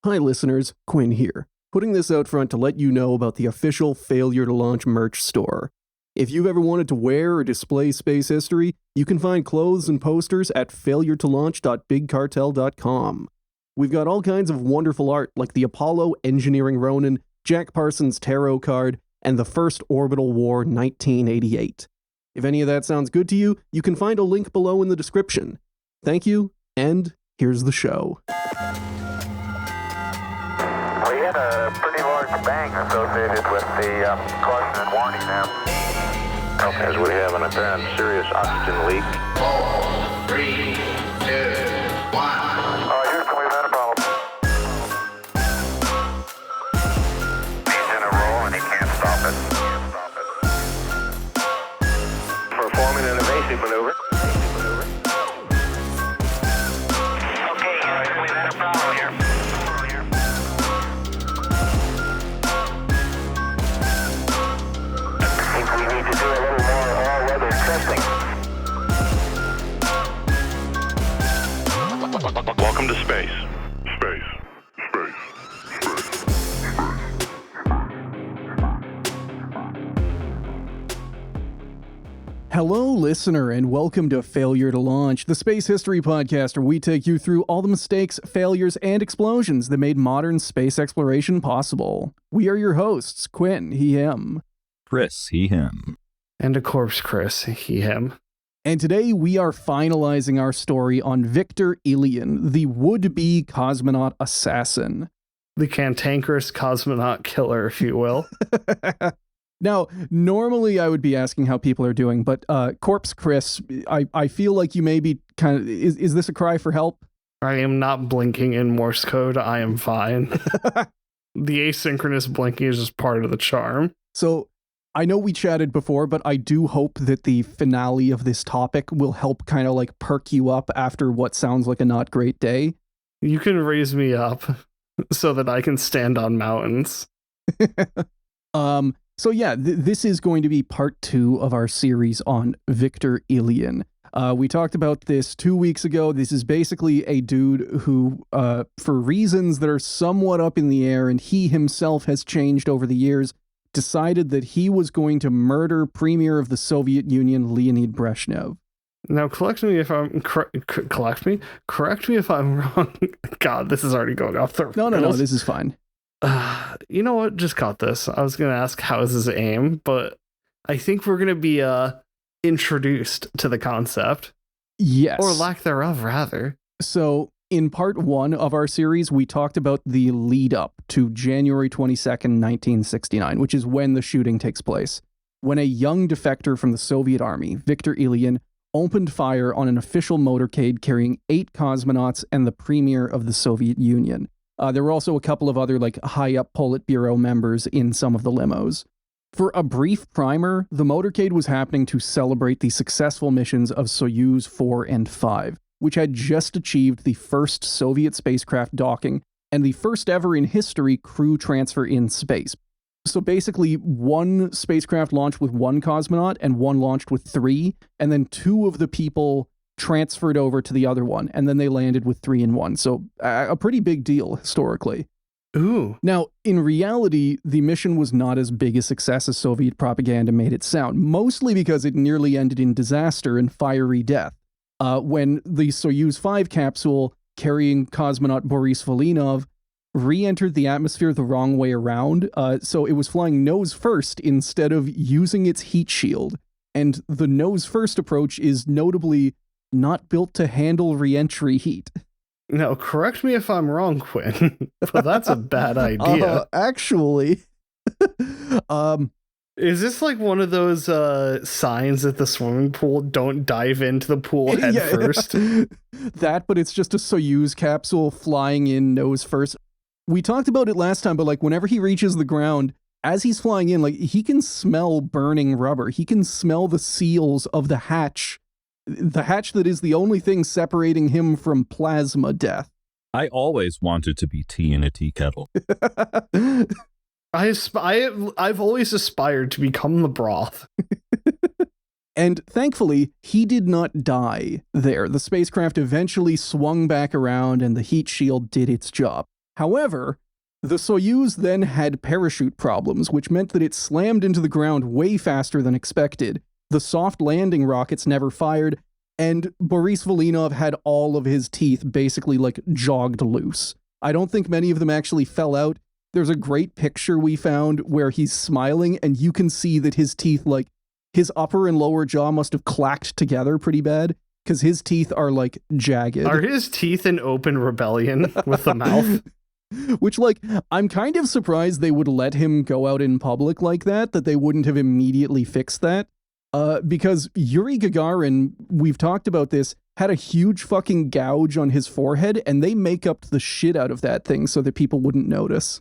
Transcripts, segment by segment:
Hi listeners, Quinn here, putting this out front to let you know about the official Failure to Launch merch store. If you've ever wanted to wear or display space history, you can find clothes and posters at failuretolaunch.bigcartel.com. We've got all kinds of wonderful art like the Apollo Engineering Ronin, Jack Parsons Tarot card, and the First Orbital War 1988. If any of that sounds good to you, you can find a link below in the description. Thank you, and here's the show. We had a pretty large bang associated with the caution and warning now. As we have an apparent serious oxygen leak. 4, 3, 2, 1. Houston, we've had a problem. He's in a roll and he can't stop it. Performing an evasive maneuver. Okay, Houston, we've had a problem here. We need to do a little more all-weather testing. Welcome to space. Hello, listener, and welcome to Failure to Launch, the space history podcast where we take you through all the mistakes, failures, and explosions that made modern space exploration possible. We are your hosts, Quinn, he, him. Chris, he, him. And a corpse, Chris, he, him. And today we are finalizing our story on Viktor Ilyin, the would-be cosmonaut assassin. The cantankerous cosmonaut killer, if you will. Now, normally I would be asking how people are doing, but Corpse Chris, I feel like you may be kind of... Is this a cry for help? I am not blinking in Morse code. I am fine. The asynchronous blinking is just part of the charm. So, I know we chatted before, but I do hope that the finale of this topic will help kind of like perk you up after what sounds like a not great day. You can raise me up so that I can stand on mountains. So yeah, this is going to be part 2 of our series on Viktor Ilyin. We talked about this 2 weeks ago. This is basically a dude who, for reasons that are somewhat up in the air, and he himself has changed over the years, decided that he was going to murder Premier of the Soviet Union, Leonid Brezhnev. Now, correct me if I'm wrong. God, this is already going off the rails. No, this is fine. You know what? Just got this. I was going to ask how is his aim, but I think we're going to be introduced to the concept. Yes. Or lack thereof, rather. So, in part 1 of our series, we talked about the lead up to January 22nd, 1969, which is when the shooting takes place, when a young defector from the Soviet army, Viktor Ilyin, opened fire on an official motorcade carrying 8 cosmonauts and the Premier of the Soviet Union. There were also a couple of other high-up Politburo members in some of the limos. For a brief primer, the motorcade was happening to celebrate the successful missions of Soyuz 4 and 5, which had just achieved the first Soviet spacecraft docking and the first ever in history crew transfer in space. So basically, one spacecraft launched with 1 cosmonaut and one launched with 3, and then 2 of the people transferred over to the other one, and then they landed with 3 and 1. So a pretty big deal historically. Ooh. Now, in reality, the mission was not as big a success as Soviet propaganda made it sound, mostly because it nearly ended in disaster and fiery death. When the Soyuz 5 capsule carrying cosmonaut Boris Volynov re-entered the atmosphere the wrong way around, so it was flying nose first instead of using its heat shield. And the nose first approach is notably not built to handle re-entry heat. Now, correct me if I'm wrong, Quinn, but that's a bad idea. Actually, is this like one of those signs at the swimming pool, don't dive into the pool head first? That, but it's just a Soyuz capsule flying in nose first. We talked about it last time, but whenever he reaches the ground, as he's flying in, he can smell burning rubber. He can smell the seals of the hatch that is the only thing separating him from plasma death. I always wanted to be tea in a tea kettle. I've always aspired to become the broth. And thankfully, he did not die there. The spacecraft eventually swung back around and the heat shield did its job. However, the Soyuz then had parachute problems, which meant that it slammed into the ground way faster than expected. The soft landing rockets never fired, and Boris Volynov had all of his teeth basically like jogged loose. I don't think many of them actually fell out. There's a great picture we found where he's smiling, and you can see that his teeth, like, his upper and lower jaw must have clacked together pretty bad, because his teeth are, like, jagged. Are his teeth in open rebellion with the mouth? Which, like, I'm kind of surprised they would let him go out in public like that they wouldn't have immediately fixed that. Because Yuri Gagarin, we've talked about this, had a huge fucking gouge on his forehead, and they make up the shit out of that thing so that people wouldn't notice.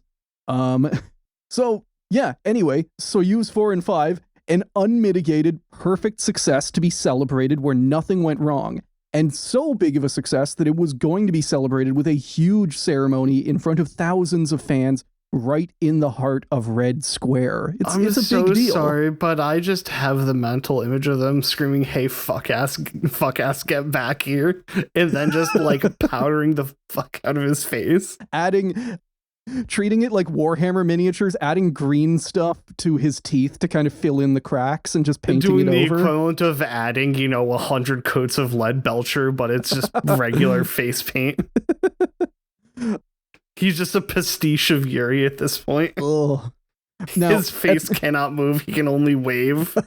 So, yeah, anyway, Soyuz 4 and 5, an unmitigated, perfect success to be celebrated where nothing went wrong. And so big of a success that it was going to be celebrated with a huge ceremony in front of thousands of fans right in the heart of Red Square. It's a big deal. I'm so sorry, but I just have the mental image of them screaming, "Hey, fuck ass, get back here," and then just like powdering the fuck out of his face. Treating it like Warhammer miniatures, adding green stuff to his teeth to kind of fill in the cracks and just painting it over. Doing the equivalent of adding, 100 coats of lead belcher, but it's just regular face paint. He's just a pastiche of Yuri at this point. Ugh. Now, his face cannot move. He can only wave.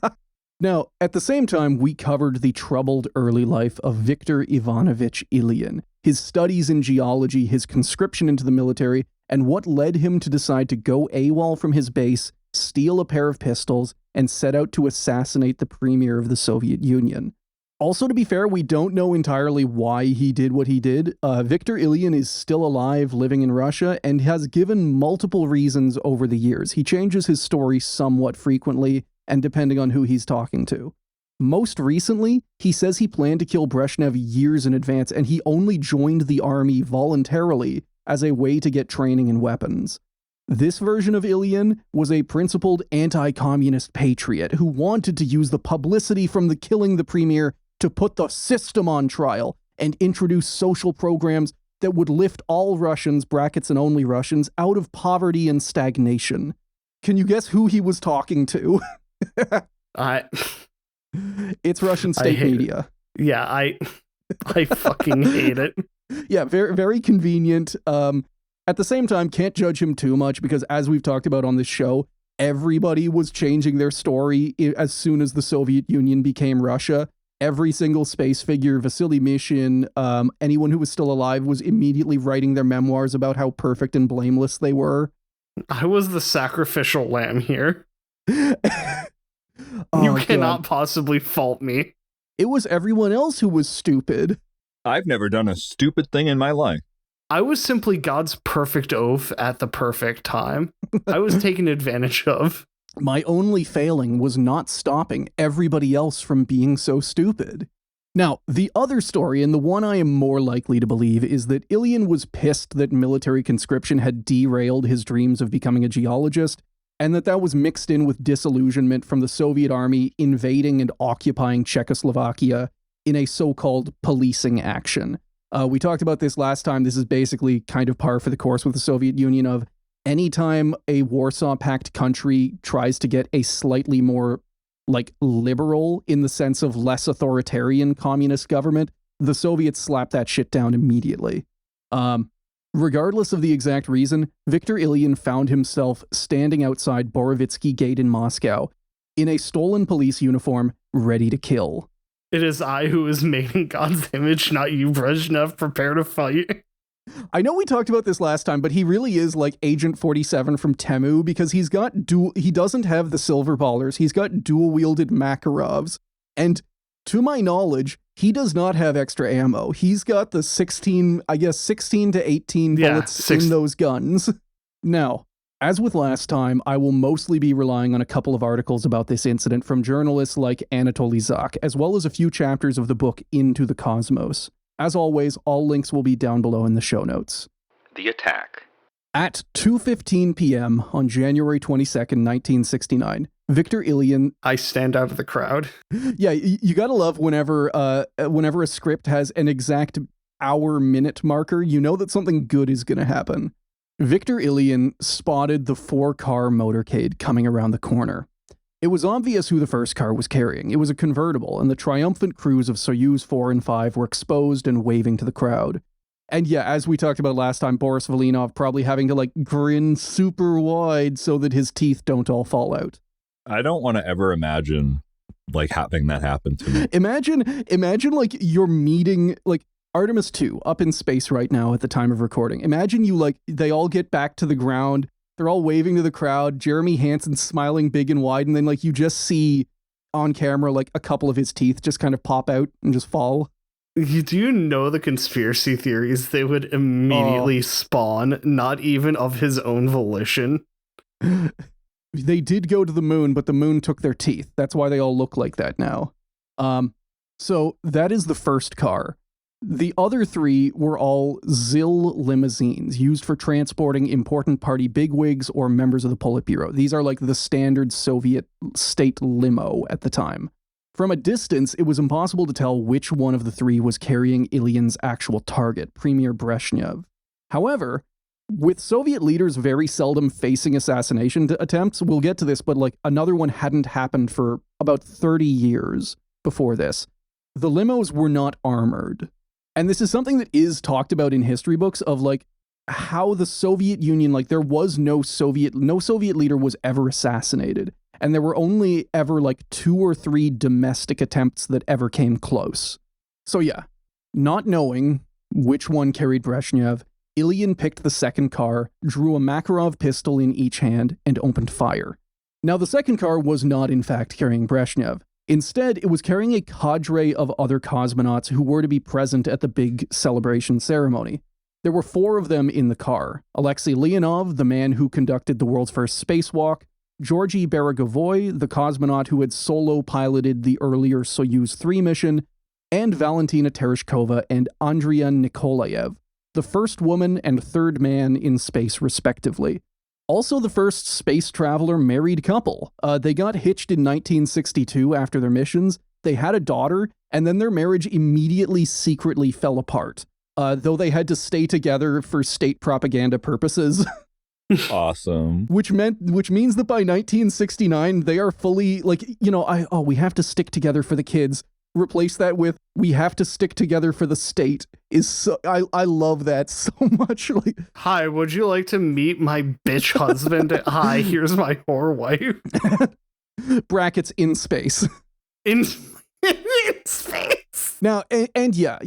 Now, at the same time, we covered the troubled early life of Viktor Ivanovich Ilyin, his studies in geology, his conscription into the military, and what led him to decide to go AWOL from his base, steal a pair of pistols, and set out to assassinate the premier of the Soviet Union. Also, to be fair, we don't know entirely why he did what he did. Viktor Ilyin is still alive, living in Russia, and has given multiple reasons over the years. He changes his story somewhat frequently, and depending on who he's talking to. Most recently, he says he planned to kill Brezhnev years in advance, and he only joined the army voluntarily as a way to get training and weapons. This version of Ilyin was a principled anti-communist patriot who wanted to use the publicity from the killing the premier to put the system on trial and introduce social programs that would lift all Russians, brackets and only Russians, out of poverty and stagnation. Can you guess who he was talking to? It's Russian state media. Yeah, I fucking hate it. Yeah, very, very convenient. At the same time, can't judge him too much because, as we've talked about on this show, everybody was changing their story as soon as the Soviet Union became Russia. Every single space figure, Vasily Mishin, anyone who was still alive was immediately writing their memoirs about how perfect and blameless they were. I was the sacrificial lamb here. Oh, you cannot possibly fault me. It was everyone else who was stupid. I've never done a stupid thing in my life. I was simply God's perfect oaf at the perfect time. I was taken advantage of. My only failing was not stopping everybody else from being so stupid. Now, the other story, and the one I am more likely to believe, is that Ilyin was pissed that military conscription had derailed his dreams of becoming a geologist, and that was mixed in with disillusionment from the Soviet army invading and occupying Czechoslovakia in a so-called policing action. We talked about this last time. This is basically kind of par for the course with the Soviet Union of anytime a Warsaw Pact country tries to get a slightly more, like, liberal in the sense of less authoritarian communist government, the Soviets slap that shit down immediately. Regardless of the exact reason, Viktor Ilyin found himself standing outside Borovitsky Gate in Moscow in a stolen police uniform, ready to kill. It is I who is made in God's image, not you, Brezhnev. Prepare to fight. I know we talked about this last time, but he really is like Agent 47 from Temu because he doesn't have the silver ballers. He's got dual-wielded Makarovs. And to my knowledge, he does not have extra ammo. He's got the 16 to 18 bullets in those guns. Now, as with last time, I will mostly be relying on a couple of articles about this incident from journalists like Anatoly Zak, as well as a few chapters of the book Into the Cosmos. As always, all links will be down below in the show notes. The attack. At 2:15 p.m. on January 22nd, 1969, Viktor Ilyin... I stand out of the crowd. Yeah, you gotta love whenever a script has an exact hour-minute marker, you know that something good is gonna happen. Viktor Ilyin spotted the 4-car motorcade coming around the corner. It was obvious who the first car was carrying. It was a convertible, and the triumphant crews of Soyuz 4 and 5 were exposed and waving to the crowd. And yeah, as we talked about last time, Boris Volinov probably having to grin super wide so that his teeth don't all fall out. I don't want to ever imagine having that happen to me. Imagine you're meeting Artemis 2 up in space right now at the time of recording. Imagine they all get back to the ground. They're all waving to the crowd. Jeremy Hansen's smiling big and wide. And then you just see on camera, a couple of his teeth just kind of pop out and just fall. Do you know the conspiracy theories they would immediately spawn, not even of his own volition? They did go to the moon, but the moon took their teeth. That's why they all look like that now. So that is the first car. The other 3 were all ZIL limousines used for transporting important party bigwigs or members of the Politburo. These are the standard Soviet state limo at the time. From a distance, it was impossible to tell which one of the 3 was carrying Ilyin's actual target, Premier Brezhnev. However, with Soviet leaders very seldom facing assassination attempts, we'll get to this, but another one hadn't happened for about 30 years before this. The limos were not armored. And this is something that is talked about in history books of how the Soviet Union, there was no Soviet leader was ever assassinated. And there were only ever 2 or 3 domestic attempts that ever came close. So yeah, not knowing which one carried Brezhnev, Ilyin picked the second car, drew a Makarov pistol in each hand, and opened fire. Now the second car was not in fact carrying Brezhnev. Instead, it was carrying a cadre of other cosmonauts who were to be present at the big celebration ceremony. There were 4 of them in the car: Alexei Leonov, the man who conducted the world's first spacewalk; Georgy Beregovoy, the cosmonaut who had solo piloted the earlier Soyuz 3 mission; and Valentina Tereshkova and Andriy Nikolaev, the first woman and third man in space respectively. Also the first space traveler married couple. They got hitched in 1962 after their missions. They had a daughter, and then their marriage immediately secretly fell apart, though they had to stay together for state propaganda purposes. Awesome. Which means that by 1969, they are fully we have to stick together for the kids. Replace that with, we have to stick together for the state. I love that so much. Hi, would you like to meet my bitch husband? Hi, here's my whore wife. Brackets in space. In space. Now, and yeah,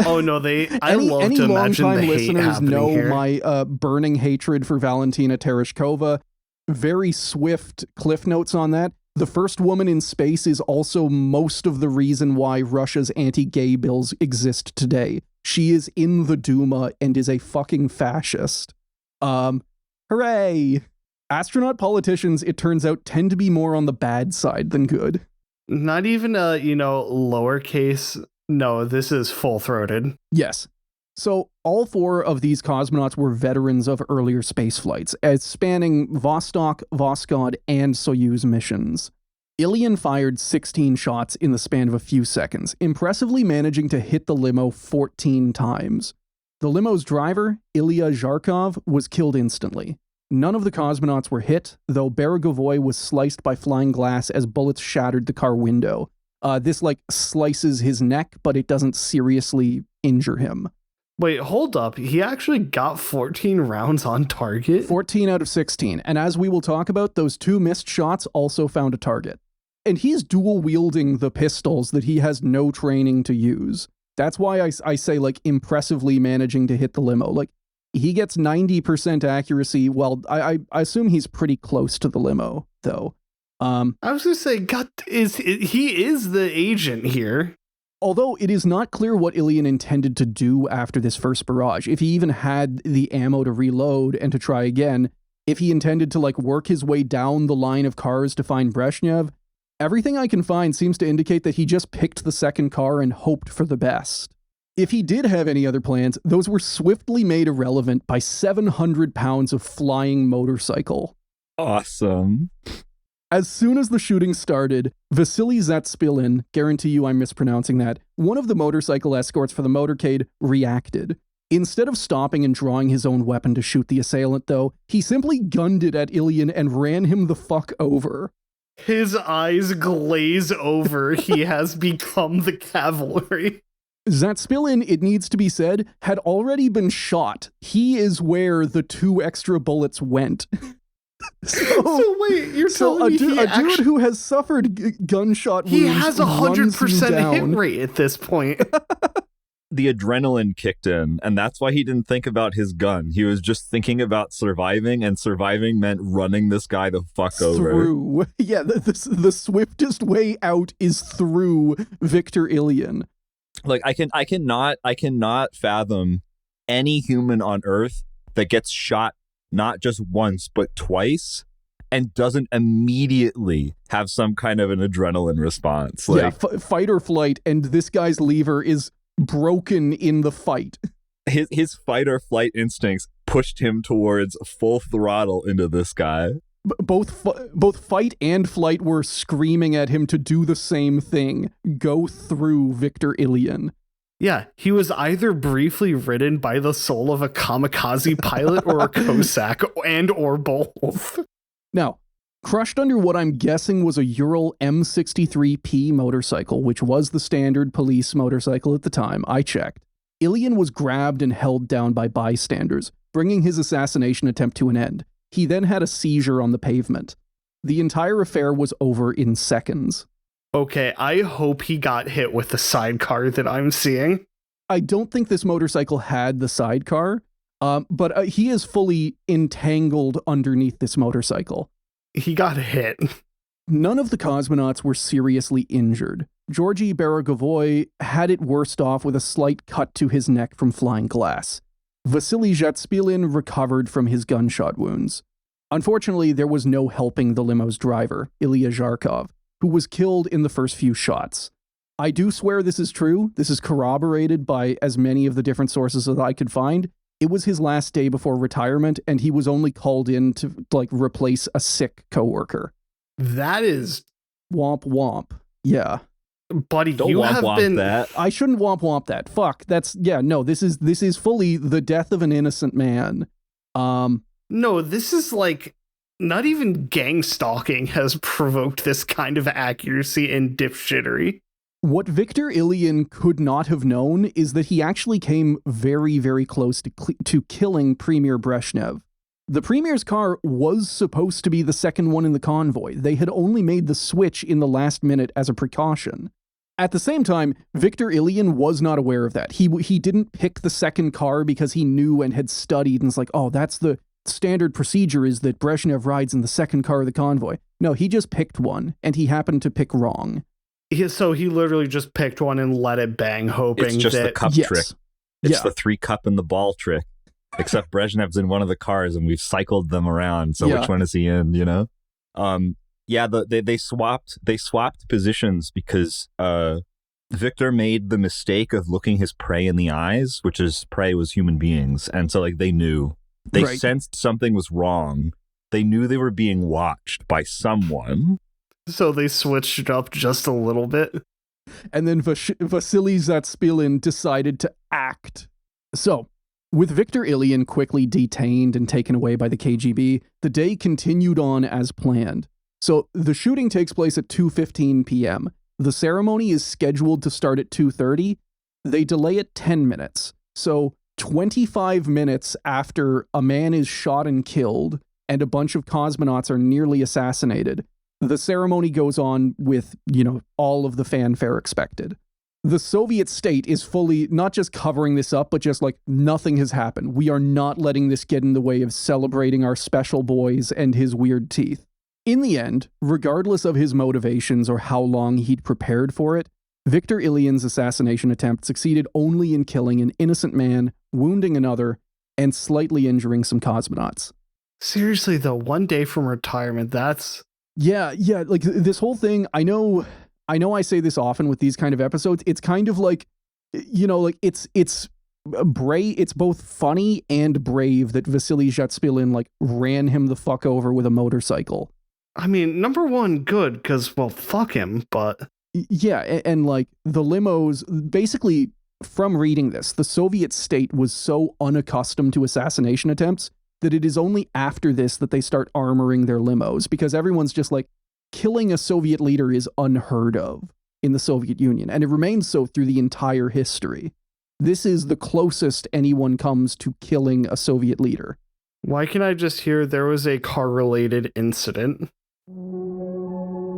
oh no, I love any to imagine longtime the hate listeners happening know here. my burning hatred for Valentina Tereshkova. Very swift cliff notes on that. The first woman in space is also most of the reason why Russia's anti-gay bills exist today. She is in the Duma and is a fucking fascist. Hooray! Astronaut politicians, it turns out, tend to be more on the bad side than good. Not even lowercase. No, this is full-throated. Yes. So all 4 of these cosmonauts were veterans of earlier space flights, as spanning Vostok, Voskhod, and Soyuz missions. Ilyin fired 16 shots in the span of a few seconds, impressively managing to hit the limo 14 times. The limo's driver, Ilya Zharkov, was killed instantly. None of the cosmonauts were hit, though Beregovoy was sliced by flying glass as bullets shattered the car window. This slices his neck, but it doesn't seriously injure him. Wait, hold up. He actually got 14 rounds on target? 14 out of 16. And as we will talk about, those 2 missed shots also found a target. And he's dual-wielding the pistols that he has no training to use. That's why I say, impressively managing to hit the limo. He gets 90% accuracy. Well, I assume he's pretty close to the limo, though. I was going to say, he is the agent here. Although it is not clear what Ilyin intended to do after this first barrage, if he even had the ammo to reload and to try again, if he intended to work his way down the line of cars to find Brezhnev, everything I can find seems to indicate that he just picked the second car and hoped for the best. If he did have any other plans, those were swiftly made irrelevant by 700 pounds of flying motorcycle. Awesome. As soon as the shooting started, Vasily Zatspilin, guarantee you I'm mispronouncing that, one of the motorcycle escorts for the motorcade, reacted. Instead of stopping and drawing his own weapon to shoot the assailant, though, he simply gunned it at Ilyin and ran him the fuck over. His eyes glaze over. He has become the cavalry. Zatspilin, it needs to be said, had already been shot. He is where the 2 extra bullets went. So wait, you're telling me a dude who has suffered gunshot wounds, he has 100% hit rate at this point. The adrenaline kicked in, and that's why he didn't think about his gun. He was just thinking about surviving, and surviving meant running this guy the fuck over. Through. Yeah, the swiftest way out is through Viktor Ilyin. Like, I cannot fathom any human on Earth that gets shot not just once, but twice, and doesn't immediately have some kind of an adrenaline response. Like, yeah, fight or flight, and this guy's lever is broken in the fight. His fight or flight instincts pushed him towards full throttle into this guy. Both fight and flight were screaming at him to do the same thing. Go through Viktor Ilyin. Yeah, he was either briefly ridden by the soul of a kamikaze pilot or a Cossack, and or both. Now, crushed under what I'm guessing was a Ural M63P motorcycle, which was the standard police motorcycle at the time, I checked. Ilyin was grabbed and held down by bystanders, bringing his assassination attempt to an end. He then had a seizure on the pavement. The entire affair was over in seconds. Okay, I hope he got hit with the sidecar that I'm seeing. I don't think this motorcycle had the sidecar, but he is fully entangled underneath this motorcycle. He got hit. None of the cosmonauts were seriously injured. Georgy Beregovoy had it worst off with a slight cut to his neck from flying glass. Vasily Zatspilin recovered from his gunshot wounds. Unfortunately, there was no helping the limo's driver, Ilya Zharkov, who was killed in the first few shots. I do swear this is true. This is corroborated by as many of the different sources that I could find. It was his last day before retirement, and he was only called in to, replace a sick coworker. That is... Womp womp. Yeah. Buddy, don't you womp have womp been... that. I shouldn't womp womp that. Fuck. That's... Yeah, no, this is fully the death of an innocent man. No, this is not even gang stalking has provoked this kind of accuracy and dipshittery. What Viktor Ilyin could not have known is that he actually came very, very close to killing Premier Brezhnev. The Premier's car was supposed to be the second one in the convoy. They had only made the switch in the last minute as a precaution. At the same time, Viktor Ilyin was not aware of that. He didn't pick the second car because he knew and had studied and was like, oh, that's the standard procedure is that Brezhnev rides in the second car of the convoy. No, he just picked one, and he happened to pick wrong. So he literally just picked one and let it bang, hoping it's just that... the cup yes. trick. It's the 3 cup in the ball trick. Except Brezhnev's in one of the cars, and we've cycled them around. So which one is he in? You know? They swapped positions because Viktor made the mistake of looking his prey in the eyes, which his prey was human beings, and so they knew. They sensed something was wrong. They knew they were being watched by someone. So they switched it up just a little bit. And then Vasily Zatspilin decided to act. So, with Viktor Ilyin quickly detained and taken away by the KGB, the day continued on as planned. So, the shooting takes place at 2:15 p.m. The ceremony is scheduled to start at 2:30. They delay it 10 minutes. So, 25 minutes after a man is shot and killed, and a bunch of cosmonauts are nearly assassinated, the ceremony goes on with, all of the fanfare expected. The Soviet state is fully not just covering this up, but just nothing has happened. We are not letting this get in the way of celebrating our special boys and his weird teeth. In the end, regardless of his motivations or how long he'd prepared for it, Viktor Ilyin's assassination attempt succeeded only in killing an innocent man, wounding another, and slightly injuring some cosmonauts. Seriously, though, 1 day from retirement, that's... Yeah, this whole thing, I know I say this often with these kind of episodes, it's kind of it's brave, it's both funny and brave that Vasily Zatspilin ran him the fuck over with a motorcycle. I mean, number one, good, because, well, fuck him, but... Yeah, and the limos, basically, from reading this, the Soviet state was so unaccustomed to assassination attempts that it is only after this that they start armoring their limos, because everyone's just like, killing a Soviet leader is unheard of in the Soviet Union, and it remains so through the entire history. This is the closest anyone comes to killing a Soviet leader. Why can I just hear there was a car-related incident?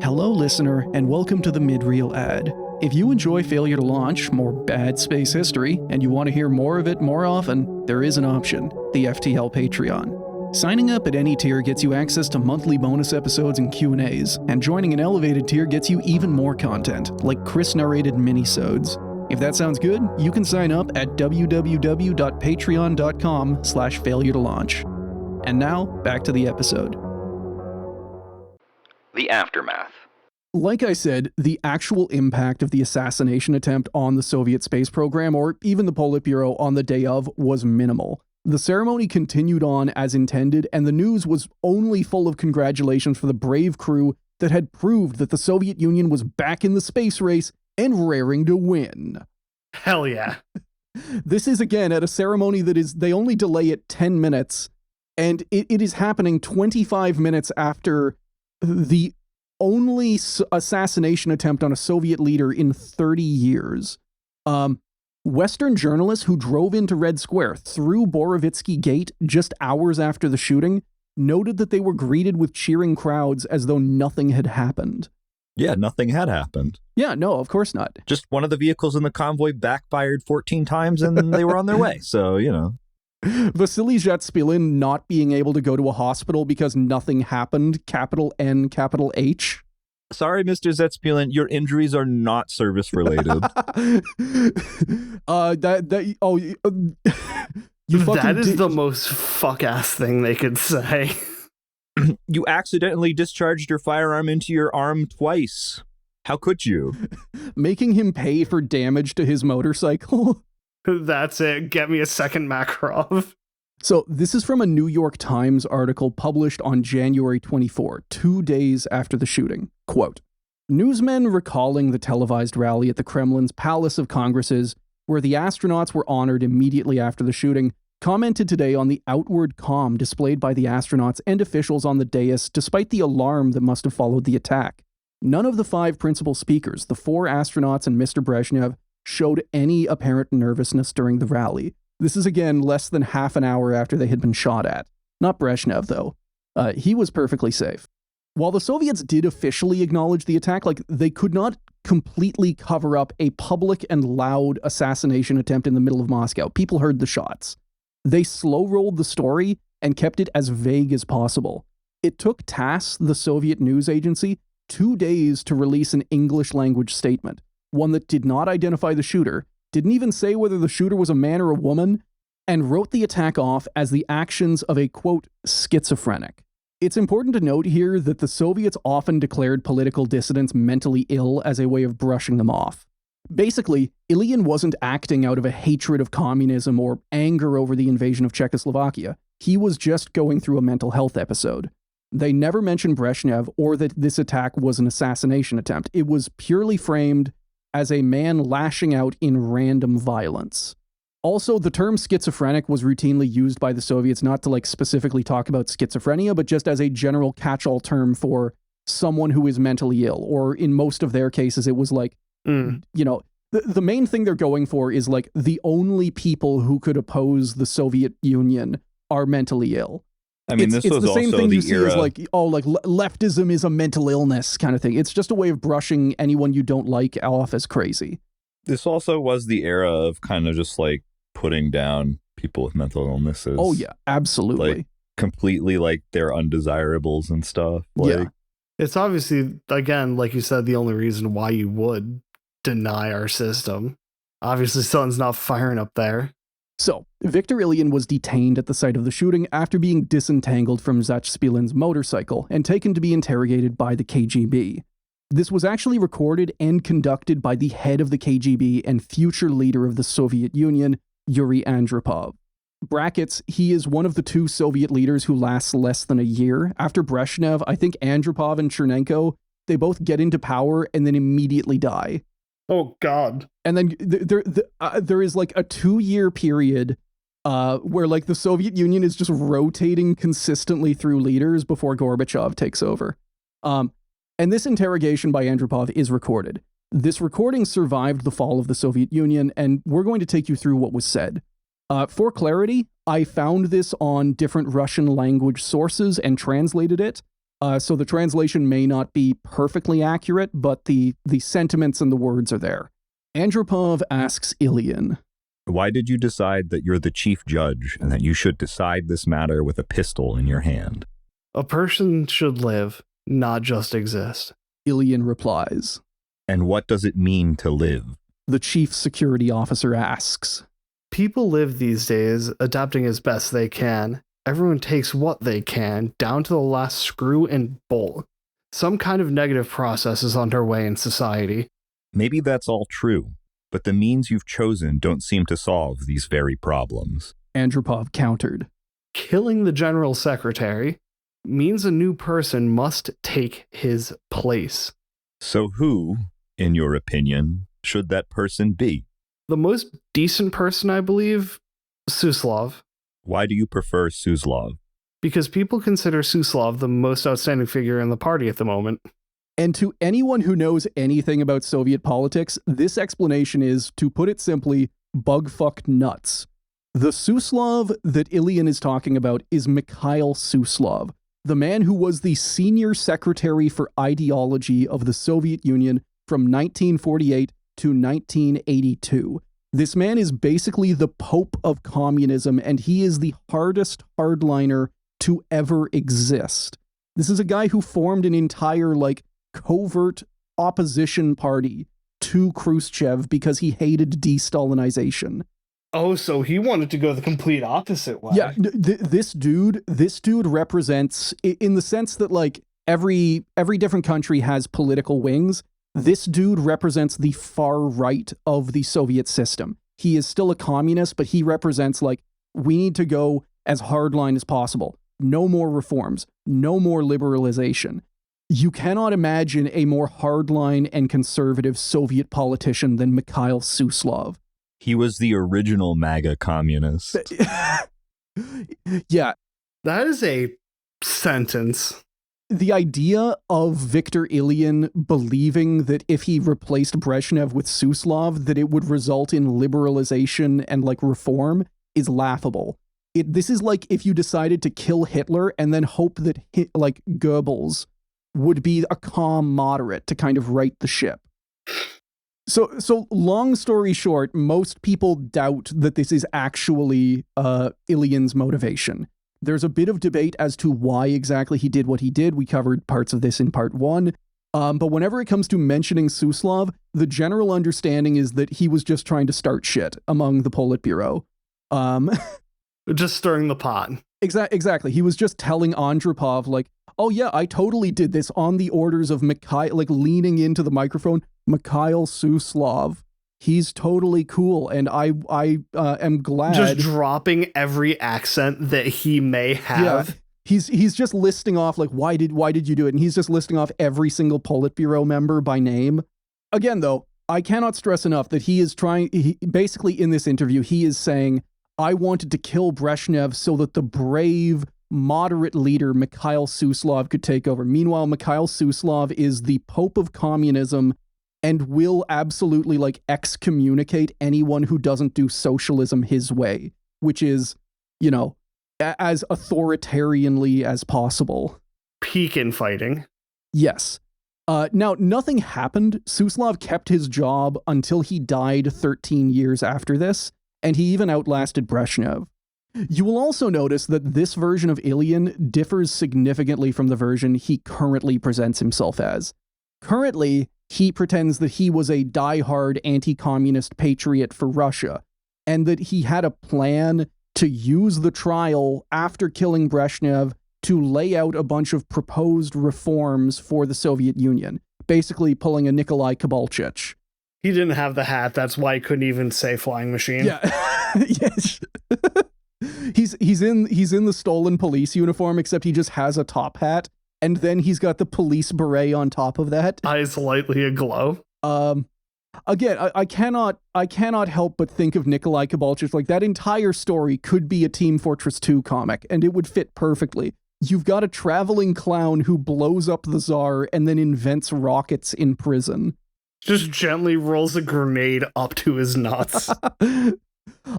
Hello, listener, and welcome to the mid-reel ad. If you enjoy Failure to Launch, more bad space history, and you want to hear more of it more often, there is an option, the FTL Patreon. Signing up at any tier gets you access to monthly bonus episodes and Q&As, and joining an elevated tier gets you even more content, like Chris-narrated minisodes. If that sounds good, you can sign up at www.patreon.com/failure to launch. And now, back to the episode. The aftermath. Like I said, the actual impact of the assassination attempt on the Soviet space program, or even the Politburo on the day of, was minimal. The ceremony continued on as intended, and the news was only full of congratulations for the brave crew that had proved that the Soviet Union was back in the space race and raring to win. Hell yeah. This is, again, at a ceremony that is, they only delay it 10 minutes, and it is happening 25 minutes after the only assassination attempt on a Soviet leader in 30 years. Western journalists who drove into Red Square through Borovitsky Gate just hours after the shooting noted that they were greeted with cheering crowds as though nothing had happened. Yeah, nothing had happened. Yeah, no, of course not. Just one of the vehicles in the convoy backfired 14 times and they were on their way. So, you know. Vasily Zhetspilin not being able to go to a hospital because nothing happened, capital N, capital H. Sorry, Mr. Zhetspilin, your injuries are not service-related. That is the most fuck-ass thing they could say. You accidentally discharged your firearm into your arm twice. How could you? Making him pay for damage to his motorcycle. That's it. Get me a second Makarov. So this is from a New York Times article published on January 24, 2 days after the shooting. Quote, newsmen recalling the televised rally at the Kremlin's Palace of Congresses, where the astronauts were honored immediately after the shooting, commented today on the outward calm displayed by the astronauts and officials on the dais despite the alarm that must have followed the attack. None of the 5 principal speakers, the 4 astronauts and Mr. Brezhnev, showed any apparent nervousness during the rally. This is again less than half an hour after they had been shot at. Not Brezhnev, though. He was perfectly safe. While the Soviets did officially acknowledge the attack, they could not completely cover up a public and loud assassination attempt in the middle of Moscow. People heard the shots. They slow-rolled the story and kept it as vague as possible. It took TASS, the Soviet news agency, 2 days to release an English-language statement, one that did not identify the shooter, didn't even say whether the shooter was a man or a woman, and wrote the attack off as the actions of a, quote, schizophrenic. It's important to note here that the Soviets often declared political dissidents mentally ill as a way of brushing them off. Basically, Ilyin wasn't acting out of a hatred of communism or anger over the invasion of Czechoslovakia. He was just going through a mental health episode. They never mentioned Brezhnev or that this attack was an assassination attempt. It was purely framed as a man lashing out in random violence. Also, the term schizophrenic was routinely used by the Soviets not to specifically talk about schizophrenia, but just as a general catch-all term for someone who is mentally ill. Or in most of their cases, it was the main thing they're going for is the only people who could oppose the Soviet Union are mentally ill. I mean, this was the same also thing the you see era. as leftism is a mental illness kind of thing. It's just a way of brushing anyone you don't like off as crazy. This also was the era of kind of just putting down people with mental illnesses. Oh yeah, absolutely. Completely they're undesirables and stuff. Yeah. It's obviously, again, like you said, the only reason why you would deny our system. Obviously, something's not firing up there. So, Viktor Ilyin was detained at the site of the shooting after being disentangled from Zhetspilin's motorcycle and taken to be interrogated by the KGB. This was actually recorded and conducted by the head of the KGB and future leader of the Soviet Union, Yuri Andropov. Brackets, he is one of the 2 Soviet leaders who lasts less than a year. After Brezhnev, I think Andropov and Chernenko, they both get into power and then immediately die. Oh, God. And then there is like a 2-year period where like the Soviet Union is just rotating consistently through leaders before Gorbachev takes over. And this interrogation by Andropov is recorded. This recording survived the fall of the Soviet Union, and we're going to take you through what was said. For clarity, I found this on different Russian language sources and translated it. So the translation may not be perfectly accurate, but the sentiments and the words are there. Andropov asks Ilyin, "Why did you decide that you're the chief judge and that you should decide this matter with a pistol in your hand?" A person should live, not just exist. Ilyin replies. "And what does it mean to live?" The chief security officer asks. People live these days, adapting as best they can. Everyone takes what they can, down to the last screw and bolt. Some kind of negative process is underway in society. Maybe that's all true, but the means you've chosen don't seem to solve these very problems. Andropov countered. Killing the general secretary means a new person must take his place. So who, in your opinion, should that person be? The most decent person, I believe, Suslov. Why do you prefer Suslov? Because people consider Suslov the most outstanding figure in the party at the moment. And to anyone who knows anything about Soviet politics, this explanation is, to put it simply, bug-fucked nuts. The Suslov that Ilyin is talking about is Mikhail Suslov, the man who was the senior secretary for ideology of the Soviet Union from 1948 to 1982. This man is basically the Pope of communism, and he is the hardest hardliner to ever exist. This is a guy who formed an entire, like, covert opposition party to Khrushchev because he hated de-Stalinization. Oh, so he wanted to go the complete opposite way. Yeah, this dude represents, in the sense that, like, every different country has political wings. This dude represents the far right of the Soviet system. He is still a communist, but he represents, like, we need to go as hardline as possible. No more reforms. No more liberalization. You cannot imagine a more hardline and conservative Soviet politician than Mikhail Suslov. He was the original MAGA communist. Yeah. That is a sentence. The idea of Viktor Ilyin believing that if he replaced Brezhnev with Suslov, that it would result in liberalization and, like, reform is laughable. This is like if you decided to kill Hitler and then hope that, like, Goebbels would be a calm moderate to kind of right the ship. So long story short, most people doubt that this is actually Ilyin's motivation. There's a bit of debate as to why exactly he did what he did. We covered parts of this in part 1. But whenever it comes to mentioning Suslov, the general understanding is that he was just trying to start shit among the Politburo. Just stirring the pot. Exactly. He was just telling Andropov, like, oh yeah, I totally did this on the orders of Mikhail, like, leaning into the microphone, Mikhail Suslov. He's totally cool, and I am glad. Just dropping every accent that he may have. Yeah, he's just listing off, like, why did you do it? And he's just listing off every single Politburo member by name. Again, though, I cannot stress enough that basically in this interview, he is saying, I wanted to kill Brezhnev so that the brave, moderate leader Mikhail Suslov could take over. Meanwhile, Mikhail Suslov is the Pope of communism and will absolutely, like, excommunicate anyone who doesn't do socialism his way, which is, you know, as authoritarianly as possible. Peak infighting. Yes. Now, nothing happened. Suslov kept his job until he died 13 years after this, and he even outlasted Brezhnev. You will also notice that this version of Ilyin differs significantly from the version he currently presents himself as. Currently, he pretends that he was a diehard anti-communist patriot for Russia, and that he had a plan to use the trial after killing Brezhnev to lay out a bunch of proposed reforms for the Soviet Union, basically pulling a Nikolai Kovalchich. He didn't have the hat, that's why he couldn't even say flying machine. Yeah. Yes. He's in the stolen police uniform, except he just has a top hat, and then he's got the police beret on top of that. Eyes lightly aglow. Again, I cannot help but think of Nikolai Kovalchuk. Like, that entire story could be a Team Fortress 2 comic, and it would fit perfectly. You've got a traveling clown who blows up the Tsar and then invents rockets in prison. Just gently rolls a grenade up to his nuts.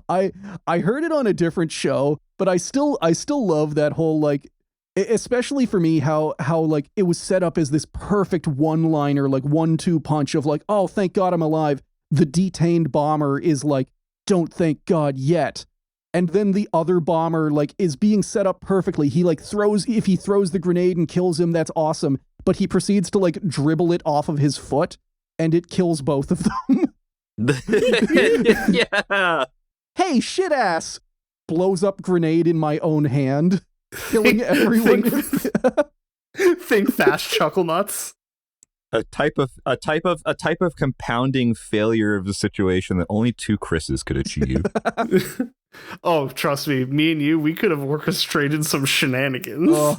I heard it on a different show, but I still love that whole, like, especially for me, how like it was set up as this perfect one-liner, like 1-2 punch of like, oh, thank God I'm alive. The detained bomber is like, don't thank God yet. And then the other bomber like is being set up perfectly. He like if he throws the grenade and kills him, that's awesome. But he proceeds to like dribble it off of his foot and it kills both of them. Yeah. Hey, shit ass. Blows up grenade in my own hand. Killing everyone. Think fast, chuckle nuts. A type of compounding failure of the situation that only two Chris's could achieve. Oh, trust me and you, we could have orchestrated some shenanigans.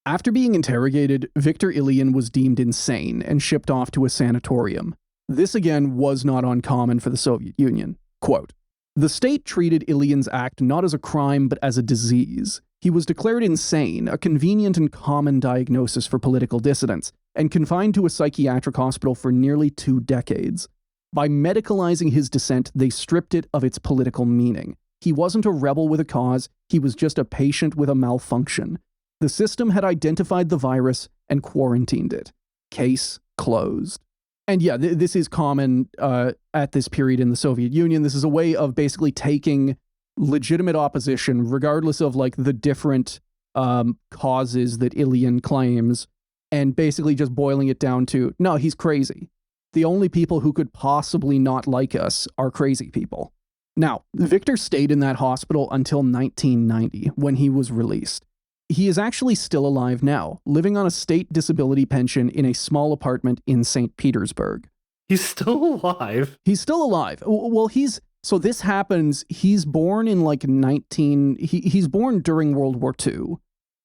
After being interrogated, Viktor Ilyin was deemed insane and shipped off to a sanatorium. This again was not uncommon for the Soviet Union. Quote, "The state treated Ilyin's act not as a crime but as a disease. He was declared insane, a convenient and common diagnosis for political dissidents, and confined to a psychiatric hospital for nearly 2 decades. By medicalizing his dissent, they stripped it of its political meaning. He wasn't a rebel with a cause, he was just a patient with a malfunction. The system had identified the virus and quarantined it. Case closed." And yeah, this is common at this period in the Soviet Union. This is a way of basically taking legitimate opposition, regardless of like the different causes that Ilyin claims, and basically just boiling it down to, no, he's crazy. The only people who could possibly not like us are crazy people. Now, Viktor stayed in that hospital until 1990, when he was released. He is actually still alive now, living on a state disability pension in a small apartment in St. Petersburg. He's still alive? He's still alive. Well, so this happens, he's born in like he's born during World War II.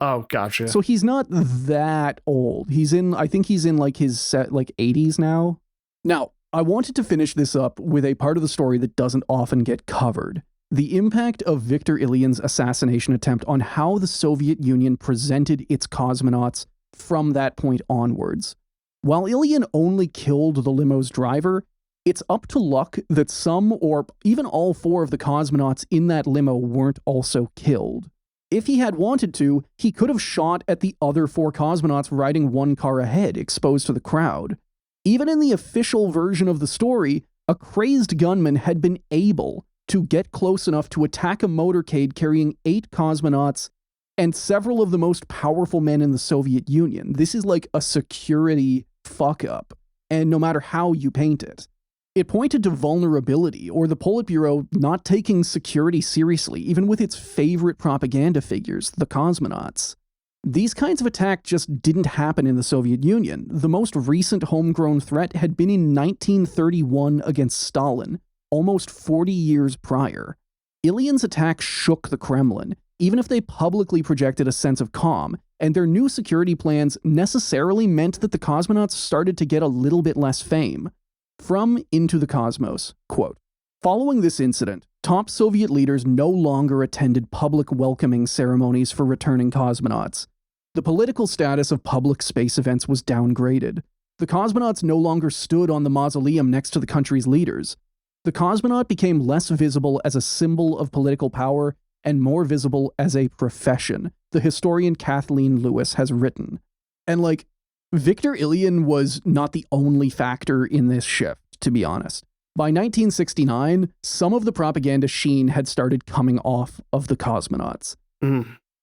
Oh, gotcha. So he's not that old. I think he's in like his 80s now. Now, I wanted to finish this up with a part of the story that doesn't often get covered. The impact of Viktor Ilyin's assassination attempt on how the Soviet Union presented its cosmonauts from that point onwards. While Ilyin only killed the limo's driver, it's up to luck that some or even all 4 of the cosmonauts in that limo weren't also killed. If he had wanted to, he could have shot at the other 4 cosmonauts riding 1 car ahead, exposed to the crowd. Even in the official version of the story, a crazed gunman had been able to get close enough to attack a motorcade carrying 8 cosmonauts and several of the most powerful men in the Soviet Union. This is like a security fuck-up, and no matter how you paint it. It pointed to vulnerability, or the Politburo not taking security seriously, even with its favorite propaganda figures, the cosmonauts. These kinds of attacks just didn't happen in the Soviet Union. The most recent homegrown threat had been in 1931 against Stalin, almost 40 years prior. Ilyin's attack shook the Kremlin, even if they publicly projected a sense of calm, and their new security plans necessarily meant that the cosmonauts started to get a little bit less fame. From Into the Cosmos, quote, "Following this incident, top Soviet leaders no longer attended public welcoming ceremonies for returning cosmonauts. The political status of public space events was downgraded. The cosmonauts no longer stood on the mausoleum next to the country's leaders. The cosmonaut became less visible as a symbol of political power and more visible as a profession," the historian Kathleen Lewis has written. And like, Viktor Ilyin was not the only factor in this shift, to be honest. By 1969, some of the propaganda sheen had started coming off of the cosmonauts.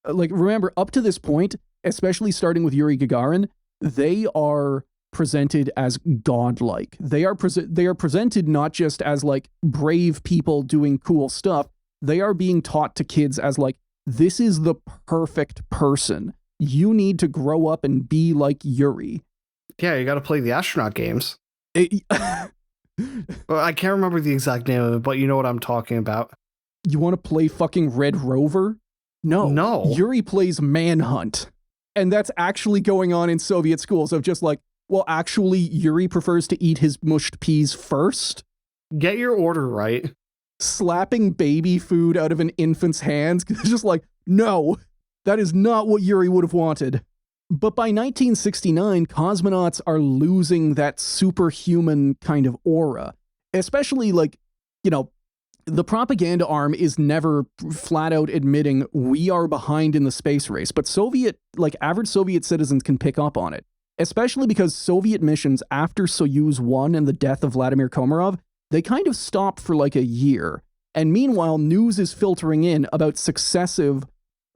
Like, remember, up to this point, especially starting with Yuri Gagarin, they are presented as godlike. They are presented not just as like brave people doing cool stuff. They are being taught to kids as like, this is the perfect person. You need to grow up and be like Yuri. Yeah, you got to play the astronaut games. Well, I can't remember the exact name of it, but you know what I'm talking about. You want to play fucking Red Rover? No. Yuri plays Manhunt. And that's actually going on in Soviet schools of just like, Well, actually, Yuri prefers to eat his mushed peas first. Get your order right. Slapping baby food out of an infant's hands. It's just like, no, that is not what Yuri would have wanted. But by 1969, cosmonauts are losing that superhuman kind of aura. Especially, like, you know, the propaganda arm is never flat out admitting we are behind in the space race. But average Soviet citizens can pick up on it. Especially because Soviet missions after Soyuz 1 and the death of Vladimir Komarov, they kind of stopped for like a year. And meanwhile, news is filtering in about successive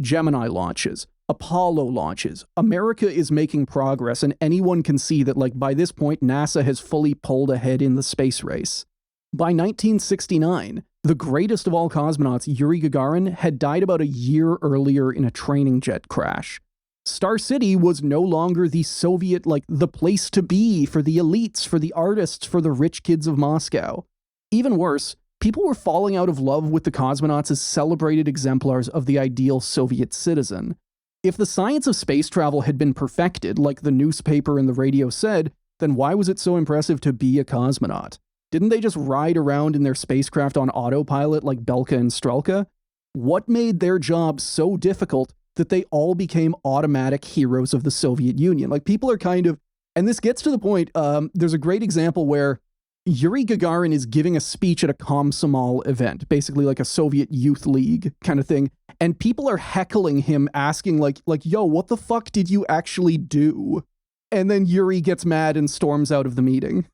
Gemini launches, Apollo launches. America is making progress, and anyone can see that, like, by this point, NASA has fully pulled ahead in the space race. By 1969, the greatest of all cosmonauts, Yuri Gagarin, had died about a year earlier in a training jet crash. Star City was no longer the Soviet, like, the place to be for the elites, for the artists, for the rich kids of Moscow. Even worse, people were falling out of love with the cosmonauts as celebrated exemplars of the ideal Soviet citizen. If the science of space travel had been perfected, like the newspaper and the radio said, then why was it so impressive to be a cosmonaut? Didn't they just ride around in their spacecraft on autopilot like Belka and Strelka? What made their job so difficult that they all became automatic heroes of the Soviet Union? Like, people are kind of, and this gets to the point, there's a great example where Yuri Gagarin is giving a speech at a Komsomol event, basically like a Soviet youth league kind of thing, and people are heckling him, asking like, yo, what the fuck did you actually do? And then Yuri gets mad and storms out of the meeting.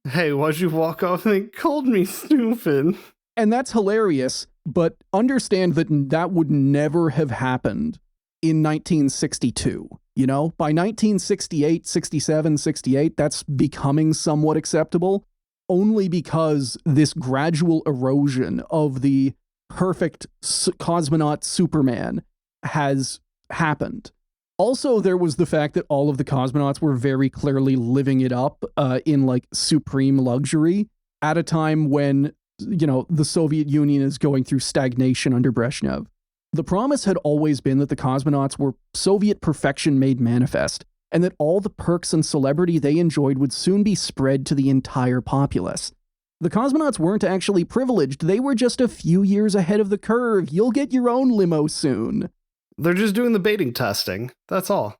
Hey, why'd you walk off and they called me stupid? And that's hilarious, but understand that that would never have happened in 1962. You know, by 1968, 67, 68, that's becoming somewhat acceptable, only because this gradual erosion of the perfect cosmonaut Superman has happened. Also, there was the fact that all of the cosmonauts were very clearly living it up in like supreme luxury at a time when, you know, the Soviet Union is going through stagnation under Brezhnev. The promise had always been that the cosmonauts were Soviet perfection made manifest, and that all the perks and celebrity they enjoyed would soon be spread to the entire populace. The cosmonauts weren't actually privileged, they were just a few years ahead of the curve. You'll get your own limo soon. They're just doing the baiting testing, that's all.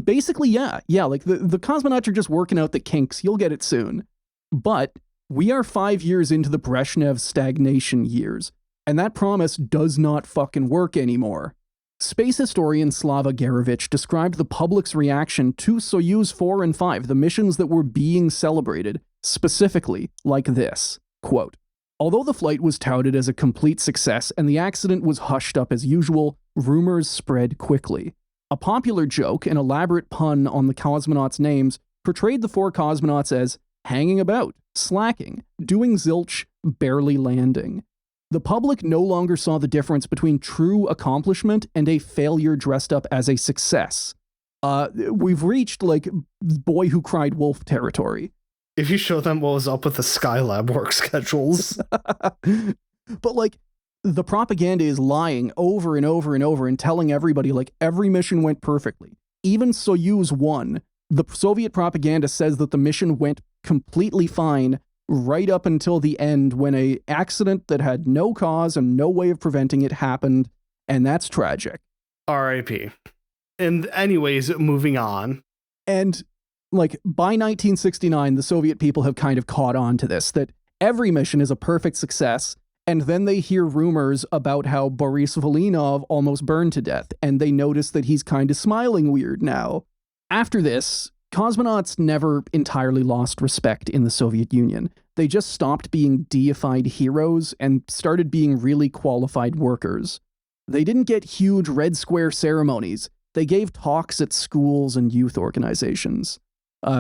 Basically, yeah, like the cosmonauts are just working out the kinks, you'll get it soon. But we are 5 years into the Brezhnev stagnation years, and that promise does not fucking work anymore. Space historian Slava Gerevich described the public's reaction to Soyuz 4 and 5, the missions that were being celebrated, specifically like this, quote, "Although the flight was touted as a complete success and the accident was hushed up as usual, rumors spread quickly. A popular joke, an elaborate pun on the cosmonauts' names, portrayed the four cosmonauts as hanging about, slacking, doing zilch, barely landing. The public no longer saw the difference between true accomplishment and a failure dressed up as a success. We've reached, like, boy who cried wolf territory." If you show them what was up with the Skylab work schedules. But, like, the propaganda is lying over and over and over and telling everybody, like, every mission went perfectly. Even Soyuz 1, the Soviet propaganda says that the mission went completely fine right up until the end, when a accident that had no cause and no way of preventing it happened, and that's tragic. R.I.P. And anyways, moving on. And, like, by 1969, the Soviet people have kind of caught on to this, that every mission is a perfect success, and then they hear rumors about how Boris Volynov almost burned to death, and they notice that he's kind of smiling weird now. After this, cosmonauts never entirely lost respect in the Soviet Union. They just stopped being deified heroes and started being really qualified workers. They didn't get huge Red Square ceremonies. They gave talks at schools and youth organizations,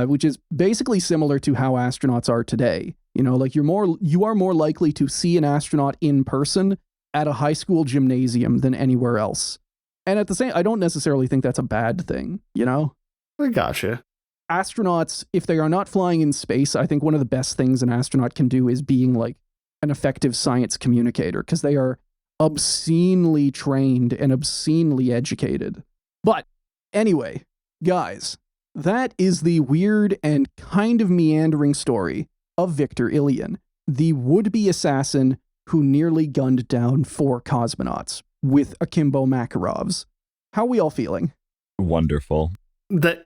which is basically similar to how astronauts are today. You know, like, you are more likely to see an astronaut in person at a high school gymnasium than anywhere else. And at the same, I don't necessarily think that's a bad thing, you know? I gotcha. Astronauts, if they are not flying in space, I think one of the best things an astronaut can do is being, like, an effective science communicator, because they are obscenely trained and obscenely educated. But anyway, guys, That is the weird and kind of meandering story of Viktor Ilyin, the would-be assassin who nearly gunned down 4 cosmonauts with akimbo Makarovs. How are we all feeling? Wonderful. That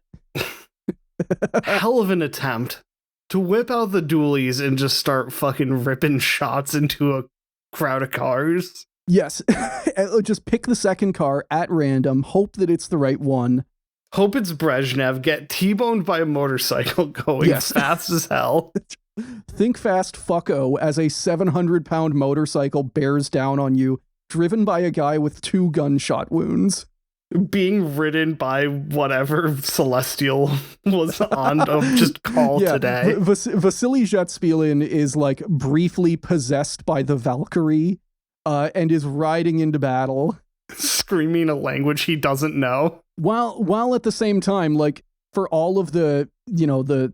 hell of an attempt to whip out the dualies and just start fucking ripping shots into a crowd of cars. Yes. Just pick the second car at random, hope that it's the right one. Hope it's Brezhnev, get T-boned by a motorcycle going fast as hell. Think fast, fucko, as a 700-pound motorcycle bears down on you, driven by a guy with 2 gunshot wounds. Being ridden by whatever Celestial was on just call today. Vasily Zhatspilin is like briefly possessed by the Valkyrie and is riding into battle. Screaming a language he doesn't know. While at the same time, like, for all of the, Boris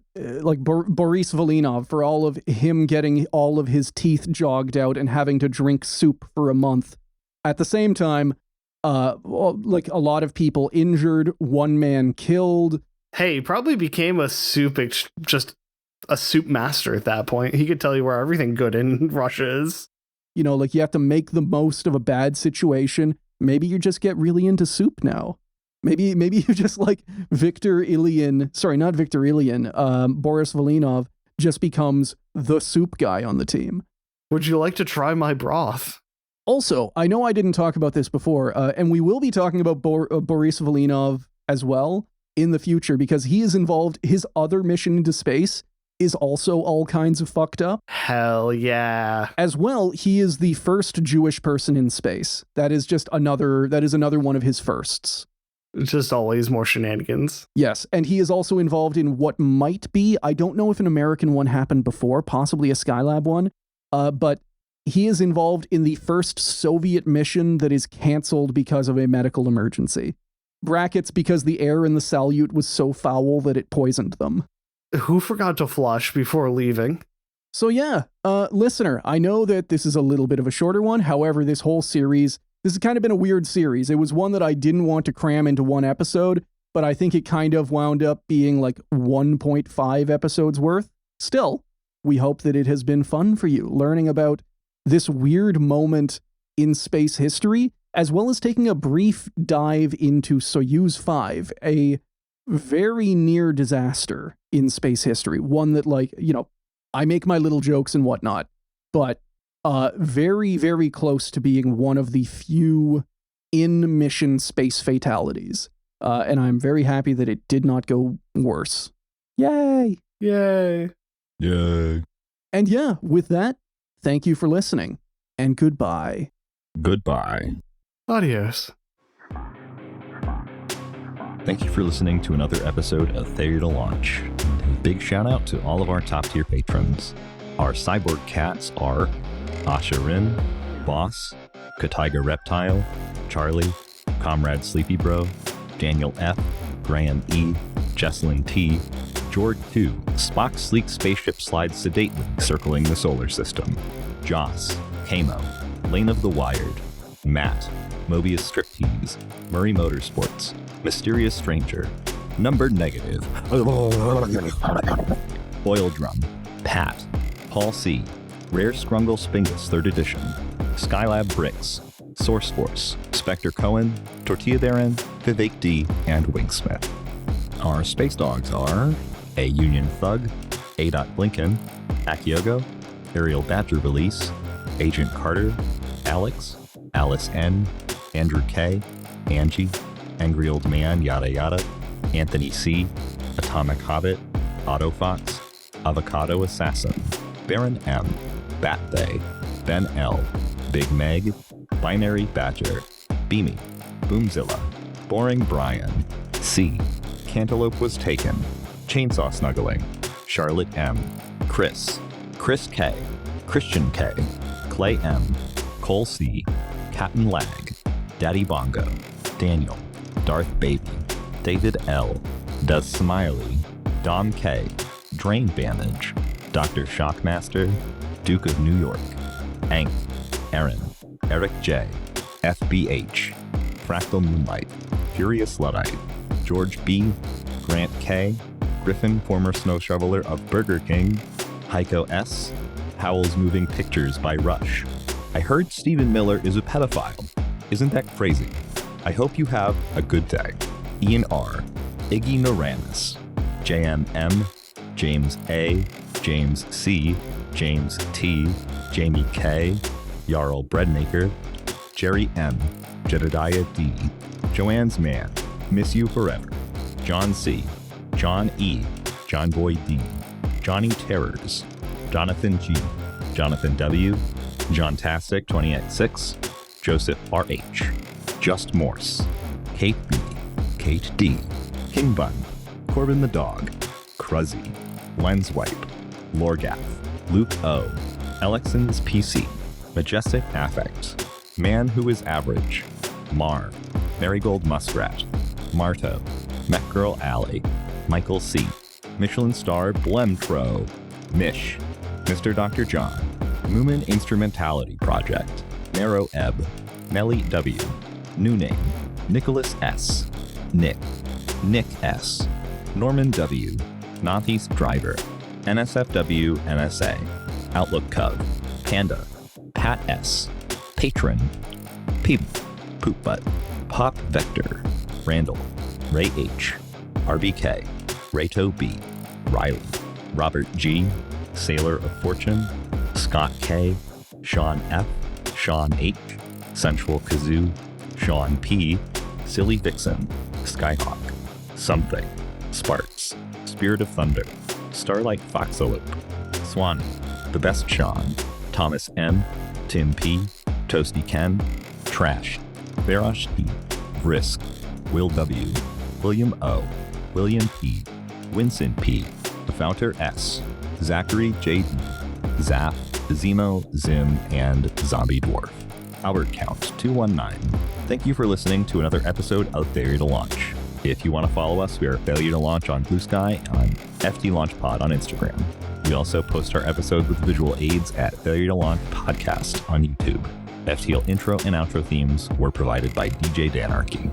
Volinov, for all of him getting all of his teeth jogged out and having to drink soup for a month, at the same time, a lot of people injured, 1 man killed. Hey, he probably became a soup master at that point. He could tell you where everything good in Russia is. You have to make the most of a bad situation. Maybe you just get really into soup now. Maybe you just like Boris Volinov just becomes the soup guy on the team. Would you like to try my broth? Also, I know I didn't talk about this before, and we will be talking about Boris Volinov as well in the future, because he is involved. His other mission into space is also all kinds of fucked up. Hell yeah. As well, he is the first Jewish person in space. That is another one of his firsts. It's just always more shenanigans. Yes, and he is also involved in what might be, I don't know if an American one happened before, possibly a Skylab one, but he is involved in the first Soviet mission that is canceled because of a medical emergency. Brackets, because the air in the Salyut was so foul that it poisoned them. Who forgot to flush before leaving? So yeah, listener, I know that this is a little bit of a shorter one. However, this whole series, this has kind of been a weird series. It was one that I didn't want to cram into one episode, but I think it kind of wound up being like 1.5 episodes worth. Still, we hope that it has been fun for you, learning about this weird moment in space history, as well as taking a brief dive into Soyuz 5, a very near disaster in space history. One that, I make my little jokes and whatnot, but very, very close to being one of the few in-mission space fatalities. And I'm very happy that it did not go worse. Yay! Yay! Yay! And yeah, with that, thank you for listening, and goodbye. Goodbye. Adios. Thank you for listening to another episode of Failure to Launch. A big shout out to all of our top tier patrons. Our cyborg cats are Asha Rin, Boss, Kataiga Reptile, Charlie, Comrade Sleepy Bro, Daniel F, Graham E, Jesselyn T, George 2, Spock's sleek spaceship slides sedately circling the solar system, Joss, Kamo, Lane of the Wired, Matt, Mobius Striptease, Murray Motorsports, Mysterious Stranger, Numbered Negative, Oil Drum, Pat, Paul C, Rare Scrungle Spingus 3rd Edition, Skylab Bricks, Source Force, Spectre Cohen, Tortilla Baron, Vivek D, and Wingsmith. Our space dogs are A Union Thug, A. Blinken, Akiogo, Ariel Badger Release, Agent Carter, Alex, Alice N, Andrew K, Angie, Angry Old Man Yada Yada, Anthony C, Atomic Hobbit, Autofox, Avocado Assassin, Baron M, Batbay, Ben L, Big Meg, Binary Badger, Beamy, Boomzilla, Boring Brian, C, Cantaloupe Was Taken, Chainsaw Snuggling, Charlotte M, Chris K, Christian K, Clay M, Cole C, Captain Lag, Daddy Bongo, Daniel, Darth Baby, David L, Does Smiley, Dom K, Drain Bandage, Dr. Shockmaster, Duke of New York, Hank, Aaron, Eric J, FBH, Fractal Moonlight, Furious Luddite, George B, Grant K, Griffin, former snow shoveler of Burger King, Heiko S, Howell's Moving Pictures by Rush. I heard Stephen Miller is a pedophile. Isn't that crazy? I hope you have a good day. Ian R, Iggy Noranis, JMM, James A, James C, James T, Jamie K, Jarl Breadmaker, Jerry M, Jedediah D, Joanne's Man, Miss You Forever, John C, John E, John Boy D, Johnny Terrors, Jonathan G, Jonathan W, John Tastic 286, Joseph RH, Just Morse, Kate B, Kate D, King Bun, Corbin the Dog, Cruzzy, Lens Wipe, Lorgath, Luke O, Alexon's PC, Majestic Affect, Man Who Is Average, Mar, Marigold Muskrat, Marto, Metgirl Alley, Michael C, Michelin Star Blemtro, Mish, Mr. Dr. John, Moomin Instrumentality Project, Narrow Ebb, Nelly W, New Name, Nicholas S, Nick, Nick S, Norman W, Northeast Driver, NSFW NSA, Outlook Cub, Panda, Pat S, Patron, Peep, Poop Butt, Pop Vector, Randall, Ray H, RBK, Rayto B, Riley, Robert G, Sailor of Fortune, Scott K, Sean F, Sean H, Sensual Kazoo, Sean P, Silly Vixen, Skyhawk, Something, Sparks, Spirit of Thunder, Starlight Foxalope, Swanee, The Best Sean, Thomas M, Tim P, Toasty Ken, Trash, Barash T, Brisk, Will W, William O, William P, Winston P, The Founter S, Zachary J. Zap, Zemo, Zim, and Zombie Dwarf. Albert Count 219. Thank you for listening to another episode of Failure to Launch. If you want to follow us, we are Failure to Launch on Blue Sky and on FT Launch Pod on Instagram. We also post our episodes with visual aids at Failure to Launch Podcast on YouTube. FTL intro and outro themes were provided by DJ Danarchy.